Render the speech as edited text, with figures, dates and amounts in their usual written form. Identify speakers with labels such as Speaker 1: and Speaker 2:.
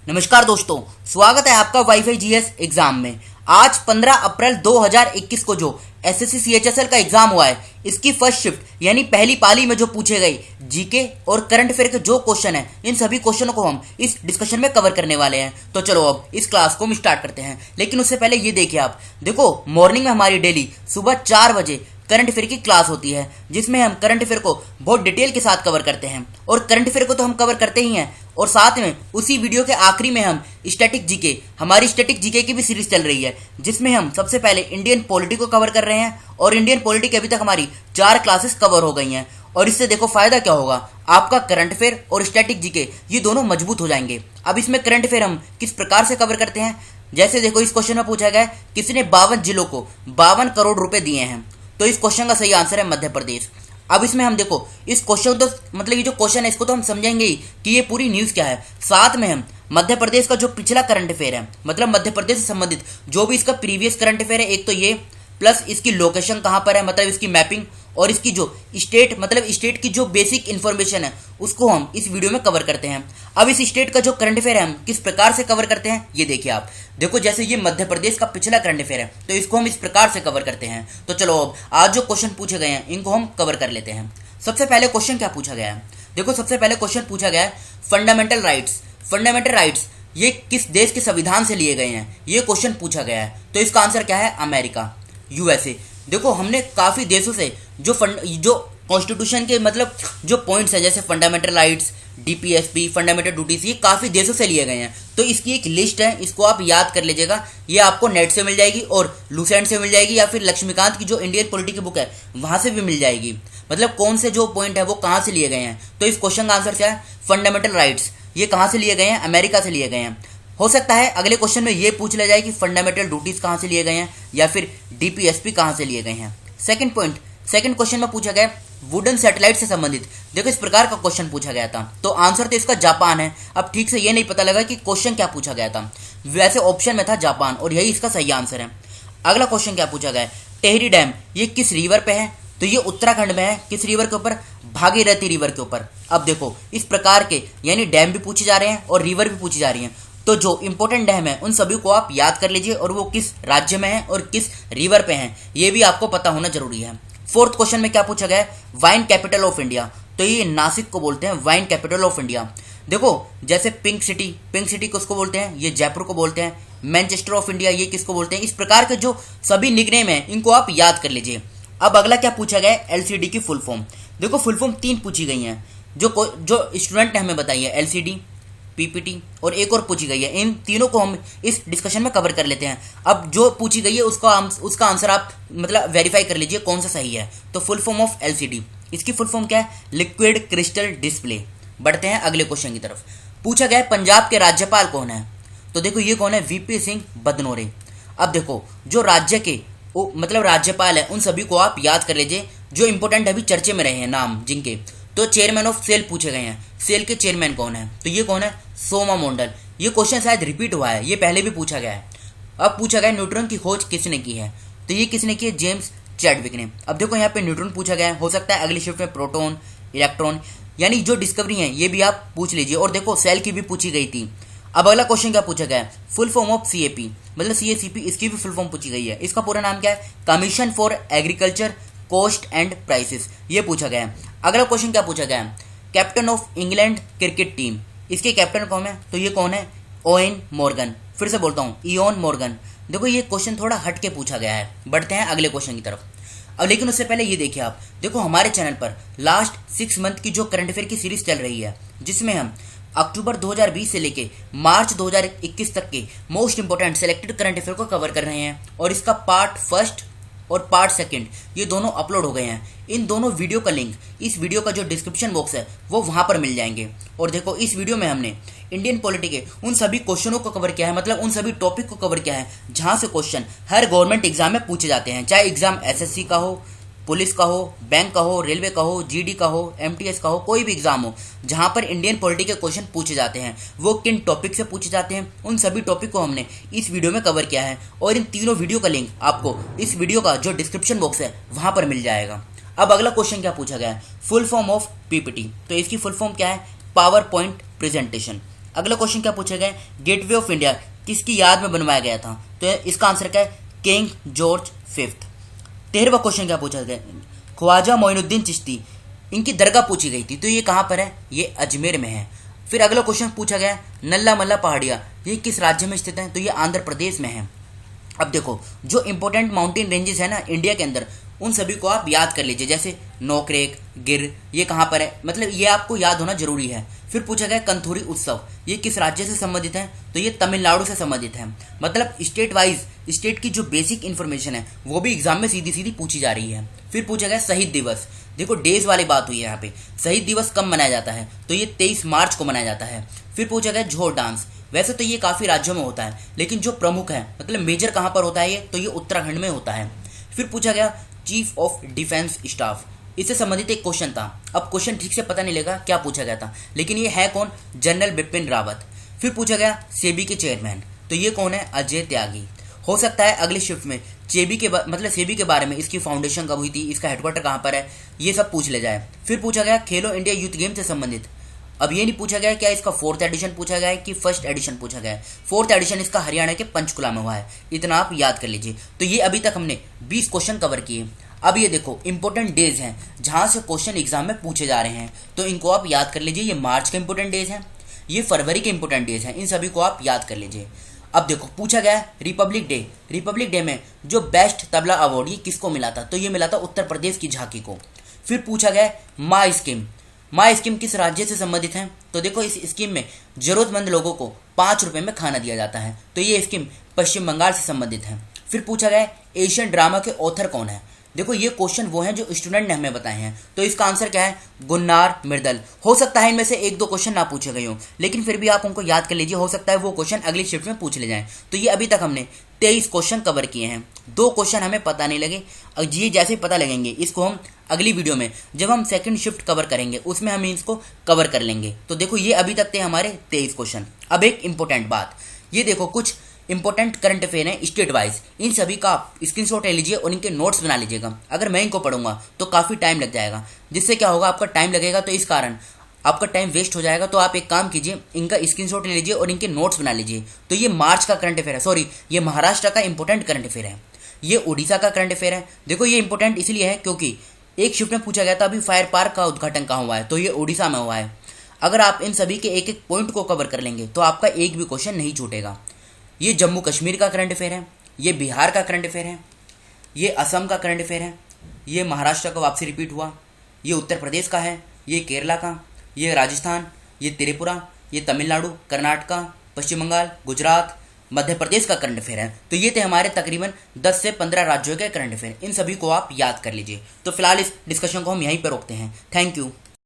Speaker 1: नमस्कार दोस्तों, स्वागत है आपका वाईफाई जीएस एग्जाम में। आज 15 अप्रैल 2021 को जो एसएससी सीएचएसएल का एग्जाम हुआ है, इसकी फर्स्ट शिफ्ट यानी पहली पाली में जो पूछे गए जीके और करंट अफेयर के जो क्वेश्चन है, इन सभी क्वेश्चनों को हम इस डिस्कशन में कवर करने वाले हैं। तो चलो अब इस क्लास को हम स्टार्ट करते हैं। लेकिन उससे पहले ये देखिए आप, देखो मॉर्निंग में हमारी डेली सुबह 4 बजे करंट अफेयर की क्लास होती है, जिसमें हम करंट अफेयर को बहुत डिटेल के साथ कवर करते हैं। और करंट अफेयर को तो हम कवर करते ही हैं, और साथ में उसी वीडियो के आखिरी में हम स्टैटिक जीके, हमारी स्टैटिक जीके की भी सीरीज चल रही है, जिसमें हम सबसे पहले इंडियन पॉलिटी को कवर कर रहे हैं। और इंडियन पॉलिटी की अभी तक हमारी 4 क्लासेस कवर हो गई हैं। और इससे देखो फायदा क्या होगा, आपका करंट अफेयर और स्टैटिक जीके ये दोनों मजबूत हो जाएंगे। अब इसमें करंट अफेयर हम किस प्रकार से कवर करते हैं, जैसे देखो इस क्वेश्चन में पूछा गया है किसने 52 जिलों को 52 करोड़ रुपए दिए हैं, तो इस क्वेश्चन का सही आंसर है मध्य प्रदेश। अब इसमें हम देखो इस क्वेश्चन तो मतलब ये जो क्वेश्चन है इसको तो हम समझेंगे ही कि ये पूरी न्यूज़ क्या है। साथ में हम मध्य प्रदेश का जो पिछला करंट अफेयर है, मतलब मध्य प्रदेश से संबंधित जो भी इसका प्रीवियस करंट अफेयर है, एक तो ये प्लस इसकी लोकेशन कहाँ पर है, मतलब इसकी मैपिंग, और इसकी जो स्टेट मतलब स्टेट की जो बेसिक इन्फॉर्मेशन है उसको हम इस वीडियो में कवर करते हैं। अब इस स्टेट का जो करंट अफेयर है हम किस प्रकार से कवर करते हैं ये देखिए आप। देखो जैसे ये मध्य प्रदेश का पिछला करंट अफेयर है, तो इसको हम इस प्रकार से कवर करते हैं। तो चलो अब आज जो क्वेश्चन पूछे गए हैं इनको हम कवर कर लेते हैं। सबसे पहले क्वेश्चन क्या पूछा गया है, देखो सबसे पहले क्वेश्चन पूछा गया है फंडामेंटल राइट्स। फंडामेंटल राइट्स ये किस देश के संविधान से लिए गए हैं, ये क्वेश्चन पूछा गया है। तो इसका आंसर क्या है, अमेरिका, यूएसए। देखो हमने काफी देशों से जो कॉन्स्टिट्यूशन के मतलब जो पॉइंट्स हैं, जैसे fundamental rights, DPSP, fundamental duties, ये काफी देशों से लिए गए हैं। तो इसकी एक लिस्ट है, इसको आप याद कर लीजिएगा। ये आपको नेट से मिल जाएगी और लूसेंट से मिल जाएगी, या फिर लक्ष्मीकांत की जो इंडियन पॉलिटी की बुक है वहां से भी मिल जाएगी। मतलब कौन से जो पॉइंट है वो कहाँ से लिए गए हैं। तो इस क्वेश्चन का आंसर क्या है, फंडामेंटल राइट्स। ये कहाँ से लिए गए हैं, अमेरिका से लिए गए हैं। हो सकता है अगले क्वेश्चन में ये पूछ लिया जाए कि फंडामेंटल ड्यूटीज कहाँ से लिए गए हैं, या फिर डीपीएसपी कहाँ से लिए गए हैं। सेकंड क्वेश्चन में पूछा गया वुडन सैटेलाइट से संबंधित। देखो इस प्रकार का क्वेश्चन पूछा गया था, तो आंसर तो इसका जापान है। अब ठीक से ये नहीं पता लगा कि क्वेश्चन क्या पूछा गया था, वैसे ऑप्शन में था जापान, और यही इसका सही आंसर है। अगला क्वेश्चन क्या पूछा गया है, टेहरी डैम ये किस रिवर पे है, तो ये उत्तराखंड में है। किस रिवर के ऊपर, भागीरथी रिवर के ऊपर। अब देखो इस प्रकार के यानी डैम भी पूछे जा रहे हैं और रिवर भी पूछी जा रही हैं, तो जो इंपॉर्टेंट डैम है उन सभी को आप याद कर लीजिए, और वो किस राज्य में है और किस रिवर पे हैं ये भी आपको पता होना जरूरी है। फोर्थ क्वेश्चन में क्या पूछा गया है, वाइन कैपिटल ऑफ इंडिया। तो ये नासिक को बोलते हैं वाइन कैपिटल ऑफ इंडिया। देखो जैसे पिंक सिटी किसको बोलते हैं, ये जयपुर को बोलते हैं। मैनचेस्टर ऑफ इंडिया ये किसको बोलते हैं। इस प्रकार के जो सभी निकनेम है इनको आप याद कर लीजिए। अब अगला क्या पूछा गया है, एलसीडी की फुल फॉर्म। देखो फुल फॉर्म 3 पूछी गई हैं, जो स्टूडेंट ने हमें बताई है, एलसीडी, पीपीटी और एक और पूछी गई है। इन तीनों को हम इस डिस्कशन में कवर कर लेते हैं। अब जो पूछी गई है उसका आंसर आप मतलब वेरीफाई कर लीजिए कौन सा सही है। तो फुल फॉर्म ऑफ एलसीडी, इसकी फुल फॉर्म क्या है, लिक्विड क्रिस्टल डिस्प्ले। बढ़ते हैं अगले क्वेश्चन की तरफ। पूछा गया है पंजाब के राज्यपाल कौन है, तो देखो ये कौन है, वीपी सिंह बदनोरे। अब देखो जो राज्य के मतलब राज्यपाल है उन सभी को आप याद कर लीजिए, जो इंपॉर्टेंट अभी चर्चे में रहे हैं नाम जिनके। तो चेयरमैन ऑफ सेल पूछे गए हैं, सेल के चेयरमैन कौन है, तो ये कौन है, सोमा मोंडल। ये क्वेश्चन शायद रिपीट हुआ है, ये पहले भी पूछा गया है। अब पूछा गया न्यूट्रॉन की खोज किसने की है, तो ये किसने की है, जेम्स चैडविक ने। अब देखो यहाँ पे न्यूट्रॉन पूछा गया है, हो सकता है अगली शिफ्ट में प्रोटॉन, इलेक्ट्रॉन, यानी जो डिस्कवरी है ये भी आप पूछ लीजिए। और देखो सेल की भी पूछी गई थी। अब अगला क्वेश्चन क्या पूछा गया है, फुल फॉर्म ऑफ सीएपी, मतलब सीएसीपी, इसकी भी फुल फॉर्म पूछी गई है। इसका पूरा नाम क्या है, commission for agriculture cost and prices, ये पूछा गया है। अगला क्वेश्चन क्या पूछा गया है, captain of England cricket team, इसके कैप्टन कौन है, तो ये कौन है, ओवेन मॉर्गन। फिर से बोलता हूँ, इयोन मॉर्गन। देखो ये क्वेश्चन थोड़ा हट के पूछा गया है। बढ़ते हैं अगले क्वेश्चन की तरफ। अब लेकिन उससे पहले ये देखिए आप, देखो हमारे चैनल पर लास्ट 6 मंथ की जो करंट अफेयर की सीरीज चल रही है, जिसमें हम अक्टूबर 2020 से लेके मार्च 2021 तक के most important selected current affair को कवर कर रहे हैं। और इसका पार्ट फर्स्ट और पार्ट सेकंड ये दोनों अपलोड हो गए हैं। इन दोनों वीडियो का लिंक इस वीडियो का जो डिस्क्रिप्शन बॉक्स है वो वहां पर मिल जाएंगे। और देखो इस वीडियो में हमने इंडियन पॉलिटी के उन सभी क्वेश्चनों को कवर किया है, मतलब उन सभी टॉपिक को कवर किया है जहां से क्वेश्चन हर गवर्नमेंट एग्जाम में पूछे जाते हैं, चाहे एग्जाम एसएससी का हो, पुलिस का हो, बैंक का हो, रेलवे का हो, जीडी का हो, एमटीएस का हो, कोई भी एग्जाम हो जहां पर इंडियन पॉलिटी के क्वेश्चन पूछे जाते हैं, वो किन टॉपिक से पूछे जाते हैं, उन सभी टॉपिक को हमने इस वीडियो में कवर किया है। और इन तीनों वीडियो का लिंक आपको इस वीडियो का जो डिस्क्रिप्शन बॉक्स है वहां पर मिल जाएगा। अब अगला क्वेश्चन क्या पूछा गया है, फुल फॉर्म ऑफ पीपीटी, तो इसकी फुल फॉर्म क्या है, पावर पॉइंट प्रेजेंटेशन। अगला क्वेश्चन क्या पूछा गया है, गेटवे ऑफ इंडिया किसकी याद में बनवाया गया था? तो इसका आंसर क्या है, किंग जॉर्ज फिफ्थ। 13वां क्वेश्चन क्या पूछा गया, ख्वाजा मोइनुद्दीन चिश्ती इनकी दरगाह पूछी गई थी, तो ये कहाँ पर है, ये अजमेर में है। फिर अगला क्वेश्चन पूछा गया नल्ला मल्ला पहाड़िया ये किस राज्य में स्थित है? तो ये आंध्र प्रदेश में है। अब देखो जो इंपॉर्टेंट माउंटेन रेंजेस है ना इंडिया के अंदर, उन सभी को आप याद कर लीजिए, जैसे नोकरेक, गिर, ये कहाँ पर है, मतलब ये आपको याद होना जरूरी है। फिर पूछा गया कंथूरी उत्सव ये किस राज्य से संबंधित है? तो ये तमिलनाडु से संबंधित है। मतलब स्टेट वाइज स्टेट की जो बेसिक इन्फॉर्मेशन है वो भी एग्जाम में सीधी सीधी पूछी जा रही है। फिर पूछा गया शहीद दिवस, देखो डेज वाली बात हुई है यहाँ पे, शहीद दिवस कब मनाया जाता है? तो ये 23 मार्च को मनाया जाता है। फिर पूछा गया झोर डांस, वैसे तो ये काफ़ी राज्यों में होता है, लेकिन जो प्रमुख है मतलब मेजर कहाँ पर होता है ये, तो ये उत्तराखंड में होता है। फिर पूछा गया चीफ ऑफ डिफेंस स्टाफ, इससे संबंधित एक क्वेश्चन था। अब क्वेश्चन ठीक से पता नहीं लगा क्या पूछा गया था, लेकिन ये है कौन, जनरल बिपिन रावत। फिर पूछा गया सेबी के चेयरमैन, तो ये कौन है, अजय त्यागी। हो सकता है अगले शिफ्ट में सेबी के बारे में, इसकी फाउंडेशन कब हुई थी, इसका हेडक्वार्टर कहाँ पर है, ये सब पूछ ले जाए। फिर पूछा गया खेलो इंडिया यूथ गेम से संबंधित, अब ये नहीं पूछा गया क्या इसका 4th एडिशन पूछा गया है कि 1st एडिशन पूछा गया है। 4th एडिशन इसका हरियाणा के पंचकुला में हुआ है, इतना आप याद कर लीजिए। तो ये अभी तक हमने 20 क्वेश्चन कवर किए। अब ये देखो इंपॉर्टेंट डेज हैं जहां से क्वेश्चन एग्जाम में पूछे जा रहे हैं, तो इनको आप याद कर लीजिए। ये मार्च के इंपॉर्टेंट डेज हैं, ये फरवरी के इंपॉर्टेंट डेज हैं, इन सभी को आप याद कर लीजिए। अब देखो पूछा गया रिपब्लिक डे में जो बेस्ट तबला अवार्ड ये किसको मिला था? तो ये मिला था उत्तर प्रदेश की झांकी को। फिर पूछा गया माँ स्कीम किस राज्य से संबंधित है? तो देखो इस स्कीम में जरूरतमंद लोगों को 5 रुपए में खाना दिया जाता है, तो ये स्कीम पश्चिम बंगाल से संबंधित है। फिर पूछा गया एशियन ड्रामा के ऑथर कौन है? देखो ये क्वेश्चन वो हैं जो स्टूडेंट ने हमें बताए हैं, तो इसका आंसर क्या है, गुन्नार मिर्दल। हो सकता है इनमें से 1-2 क्वेश्चन ना पूछे गए हों, लेकिन फिर भी आप उनको याद कर लीजिए, हो सकता है वो क्वेश्चन अगली शिफ्ट में पूछ ले जाएं। तो ये अभी तक हमने 23 क्वेश्चन कवर किए हैं। 2 क्वेश्चन हमें पता नहीं लगे, ये जैसे ही पता लगेंगे इसको हम अगली वीडियो में जब हम सेकंड शिफ्ट कवर करेंगे उसमें हम इसको कवर कर लेंगे। तो देखो ये अभी तक थे हमारे 23 क्वेश्चन। अब एक इंपॉर्टेंट बात, ये देखो कुछ इंपॉर्टेंट करंट अफेयर है स्टेट वाइज, इन सभी का आप स्क्रीनशॉट ले लीजिए और इनके नोट्स बना लीजिएगा। अगर मैं इनको पढ़ूंगा तो काफ़ी टाइम लग जाएगा, जिससे क्या होगा आपका टाइम लगेगा, तो इस कारण आपका टाइम वेस्ट हो जाएगा। तो आप एक काम कीजिए, इनका स्क्रीनशॉट ले लीजिए और इनके नोट्स बना लीजिए। तो ये मार्च का करंट अफेयर है, सॉरी ये महाराष्ट्र का इंपॉर्टेंट करंट अफेयर है, ये उड़ीसा का करंट अफेयर है। देखो ये इंपॉर्टेंट इसलिए है क्योंकि एक शिफ्ट में पूछा गया था अभी फायर पार्क का उद्घाटन कहाँ हुआ है, तो ये उड़ीसा में हुआ है। अगर आप इन सभी के एक एक पॉइंट को कवर कर लेंगे तो आपका एक भी क्वेश्चन नहीं छूटेगा। ये जम्मू कश्मीर का करंट अफेयर है, ये बिहार का करंट अफेयर है, ये असम का करंट अफेयर है, ये महाराष्ट्र का वापसी रिपीट हुआ, ये उत्तर प्रदेश का है, ये केरला का, ये राजस्थान, ये त्रिपुरा, ये तमिलनाडु, कर्नाटका, पश्चिम बंगाल, गुजरात, मध्य प्रदेश का करंट अफेयर है। तो ये थे हमारे तकरीबन 10 से 15 राज्यों के करंट अफेयर, इन सभी को आप याद कर लीजिए। तो फिलहाल इस डिस्कशन को हम यहीं पर रोकते हैं। Thank you.